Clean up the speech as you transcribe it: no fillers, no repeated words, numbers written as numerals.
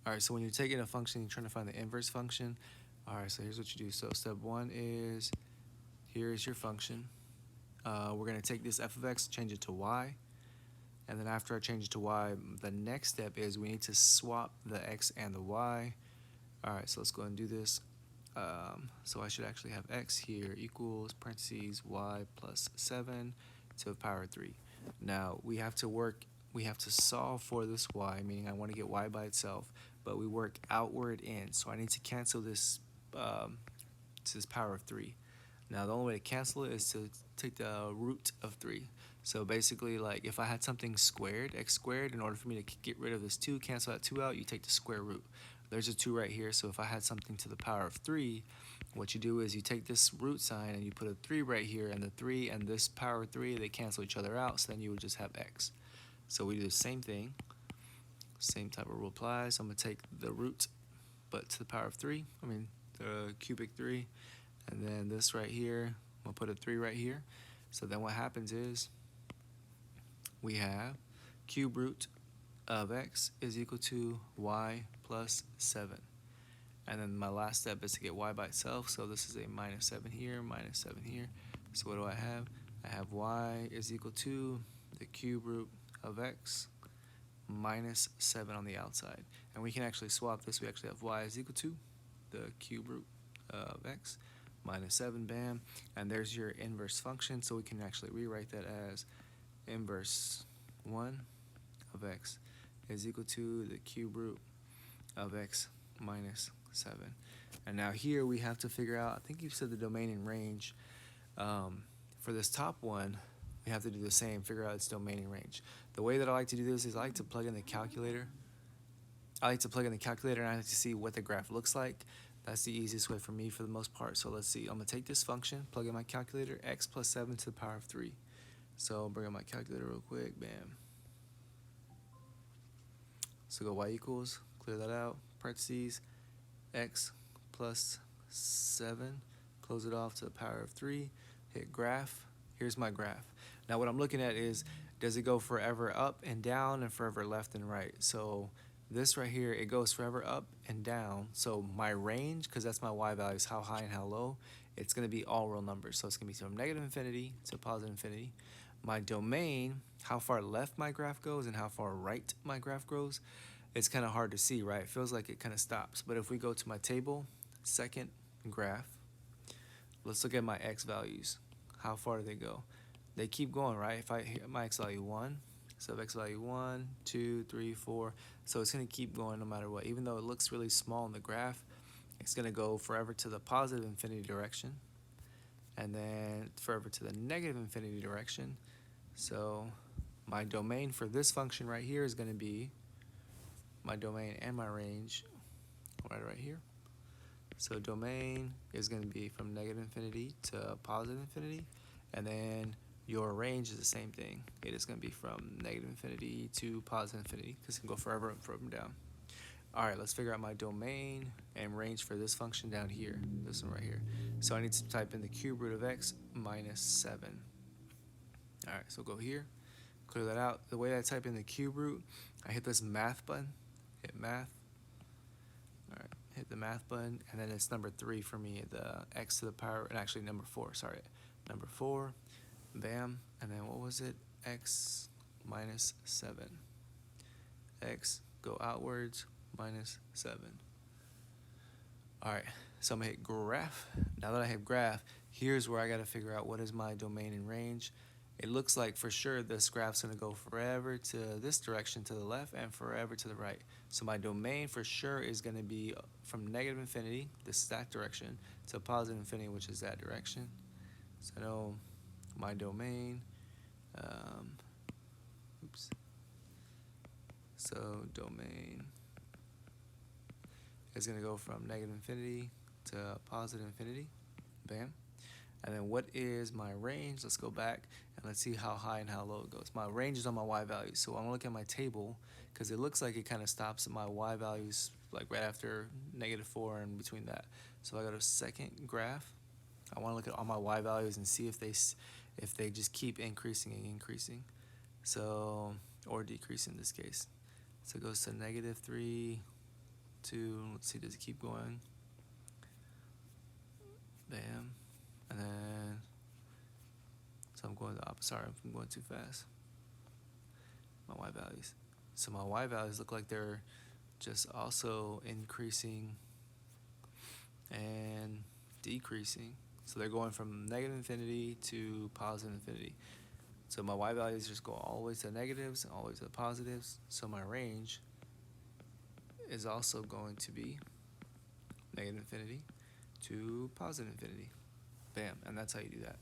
All right, so when you're taking a function, you're trying to find the inverse function. All right, so here's what you do. So step one is, here's your function. We're gonna take this f of x, change it to y, and then after I change it to y, the next step is we need to swap the x and the y. All right, so let's go ahead and do this. So I should actually have x here equals parentheses y plus 7 to the power 3. Now we have to solve for this y, meaning I want to get y by itself, but we work outward in. So I need to cancel this to this power of 3. Now the only way to cancel it is to take the root of 3. So basically, like if I had something squared, x squared, in order for me to get rid of this 2, cancel that 2 out, you take the square root. There's a 2 right here, so if I had something to the power of 3, what you do is you take this root sign and you put a 3 right here, and the 3 and this power of 3, they cancel each other out, so then you would just have x. So we do the same thing, same type of rule applies. So I'm going to take the root, but to the power of 3, the cubic 3, and then this right here, we'll put a 3 right here. So then what happens is we have cube root of x is equal to y plus 7. And then my last step is to get y by itself. So this is a minus 7 here, minus 7 here. So what do I have? I have y is equal to the cube root of x minus 7 on the outside. And we can actually swap this. We actually have y is equal to the cube root of x minus 7, bam. And there's your inverse function. So we can actually rewrite that as inverse 1 of x is equal to the cube root of x minus 7. And now here we have to figure out, I think you said the domain and range. For this top one, we have to do the same, figure out its domain and range. The way that I like to do this is I like to plug in the calculator. And I like to see what the graph looks like. That's the easiest way for me for the most part. So let's see, I'm gonna take this function, plug in my calculator, x plus 7 to the power of 3. So I'll bring up my calculator real quick, bam. So go y equals, clear that out, parentheses, x plus 7, close it off to the power of 3, hit graph. Here's my graph. Now what I'm looking at is, does it go forever up and down and forever left and right? So this right here, it goes forever up and down. So my range, because that's my y values, how high and how low, it's going to be all real numbers. So it's going to be from negative infinity to positive infinity. My domain, how far left my graph goes and how far right my graph goes, it's kind of hard to see, right? It feels like it kind of stops. But if we go to my table, second graph, let's look at my x values. How far do they go? They keep going, right? If I hit my x value 1, so x value 1, 2, 3, 4, so it's going to keep going no matter what. Even though it looks really small in the graph, it's going to go forever to the positive infinity direction, and then forever to the negative infinity direction. So my domain for this function right here is going to be my domain and my range right here. So domain is going to be from negative infinity to positive infinity, and then your range is the same thing. It is going to be from negative infinity to positive infinity, because it can go forever and forever down. All right, let's figure out my domain and range for this function down here, this one right here. So I need to type in the cube root of x minus 7. All right, so go here, clear that out. The way I type in the cube root, I hit this math button, hit math. All right, hit the math button, and then it's number 3 for me, the x to the power, and actually number 4, sorry. Number 4, bam, and then what was it? X minus 7. X, go outwards, minus 7. All right, so I'm gonna hit graph. Now that I have graph, here's where I gotta figure out what is my domain and range. It looks like for sure this graph's gonna go forever to this direction to the left and forever to the right. So my domain for sure is gonna be from negative infinity, this is that direction, to positive infinity, which is that direction. So I know my domain, so domain is gonna go from negative infinity to positive infinity, bam. And then what is my range? Let's go back and let's see how high and how low it goes. My range is on my y values. So I'm gonna look at my table because it looks like it kind of stops at my y values like right after -4 and between that. So I go to second graph. I wanna look at all my y values and see if they just keep increasing and increasing. So, or decreasing in this case. So it goes to -3, to, let's see, does it keep going? Bam. And then, so I'm going the opposite. Sorry, I'm going too fast. My y values. So my y values look like they're just also increasing and decreasing. So they're going from negative infinity to positive infinity. So my y values just go all the way to the negatives and all the way to the positives. So my range is also going to be negative infinity to positive infinity. Bam, and that's how you do that.